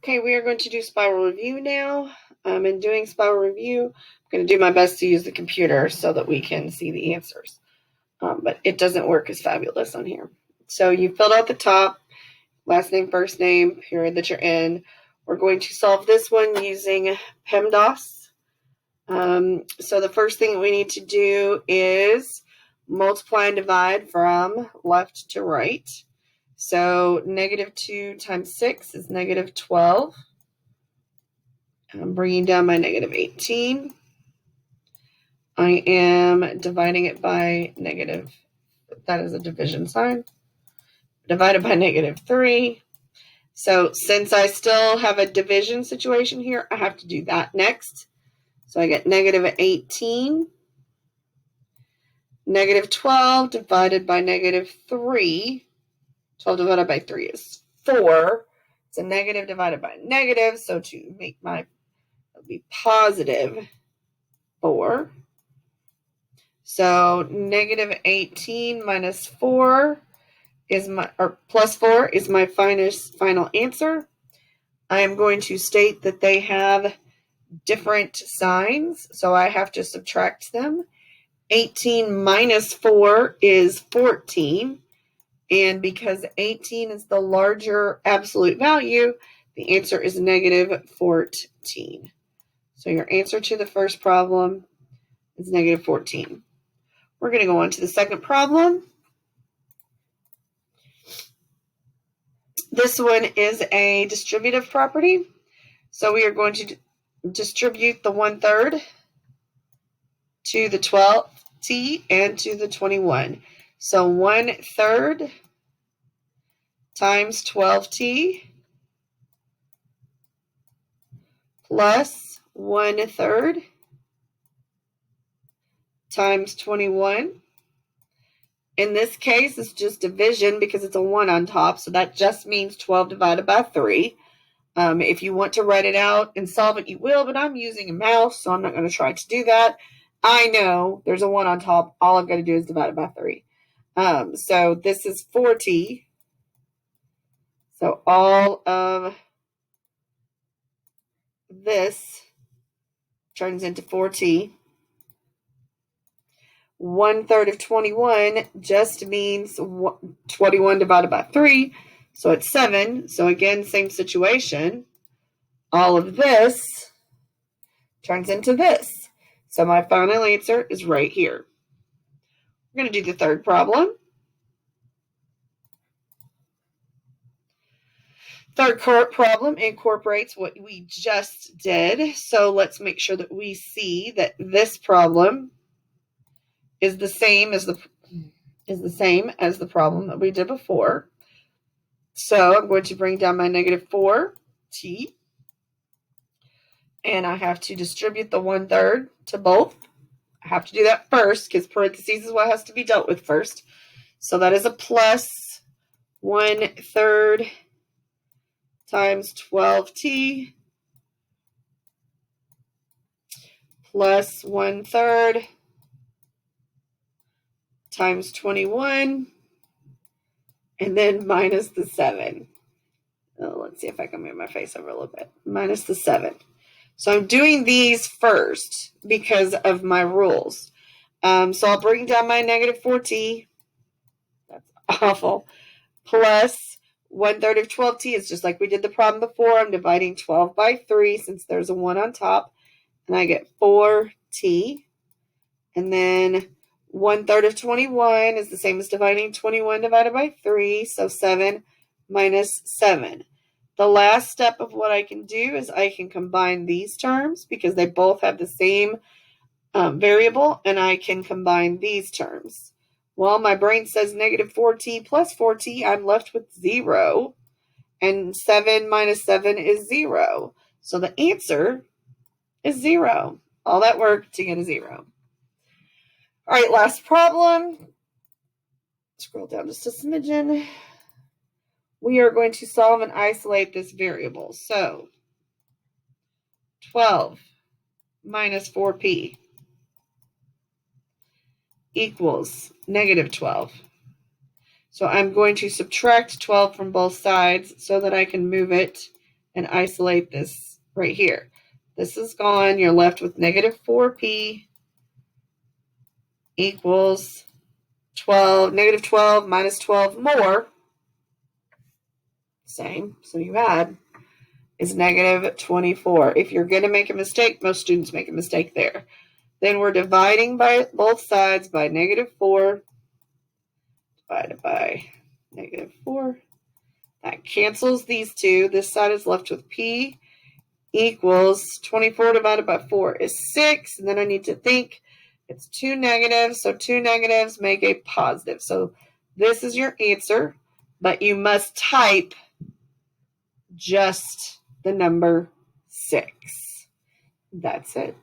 Okay, we are going to do spiral review now. In doing spiral review, I'm going to do my best to use the computer so that we can see the answers. But it doesn't work as fabulous on here. So you filled out the top, last name, first name, period that you're in. We're going to solve this one using PEMDAS. So the first thing we need to do is multiply and divide from left to right. So -2 times 6 is -12. I'm bringing down my -18. I am dividing it by negative, that is a division sign, divided by -3. So since I still have a division situation here, I have to do that next. So I get -18. -12 divided by -3. 12 divided by 3 is 4. It's a negative divided by negative. So to make my, it'll be +4. So -18 minus 4 is my, or plus 4 is my final answer. I am going to state that they have different signs, so I have to subtract them. 18 minus 4 is 14. And because 18 is the larger absolute value, the answer is -14. So your answer to the first problem is -14. We're going to go on to the second problem. This one is a distributive property. So we are going to distribute the 1/3 to the 12t and to the 21. So 1/3 times 12t plus 1/3 times 21. In this case, it's just division because it's a 1 on top, so that just means 12 divided by 3. If you want to write it out and solve it, you will, but I'm using a mouse, so I'm not going to try to do that. I know there's a 1 on top. All I've got to do is divide it by 3. So this is 4t. So all of this turns into 4t. 1/3 of 21 just means 21 divided by 3, so it's 7. So again, same situation. All of this turns into this. So my final answer is right here. We're going to do the third problem. Third problem incorporates what we just did. So let's make sure that we see that this problem is the same as the problem that we did before. So I'm going to bring down my -4t, and I have to distribute the 1/3 to both. I have to do that first because parentheses is what has to be dealt with first. So that is a plus 1/3 times 12t plus 1/3 times 21, and then minus the 7. Oh, let's see if I can move my face over a little bit. Minus the 7. So I'm doing these first because of my rules. So I'll bring down my -4t. That's awful. Plus 1/3 of 12t is just like we did the problem before. I'm dividing 12 by 3 since there's a 1 on top. And I get 4t. And then 1/3 of 21 is the same as dividing 21 divided by 3, so 7 minus 7. The last step of what I can do is I can combine these terms because they both have the same variable, and I can combine these terms. Well, my brain says -4t plus 4t, I'm left with 0, and 7 minus 7 is 0. So the answer is 0. All that work to get a 0. All right, last problem. Scroll down just a smidgen. We are going to solve and isolate this variable. So 12 minus 4p equals -12. So I'm going to subtract 12 from both sides so that I can move it and isolate this right here. This is gone. You're left with negative 4p equals 12, negative 12 minus 12 more, same, so you add, is negative 24. If you're going to make a mistake, most students make a mistake there. Then we're dividing by both sides by negative 4 divided by negative 4. That cancels these two. This side is left with p equals 24 divided by 4 is 6. And then I need to think it's two negatives. So two negatives make a positive. So this is your answer, but you must type just the number 6. That's it.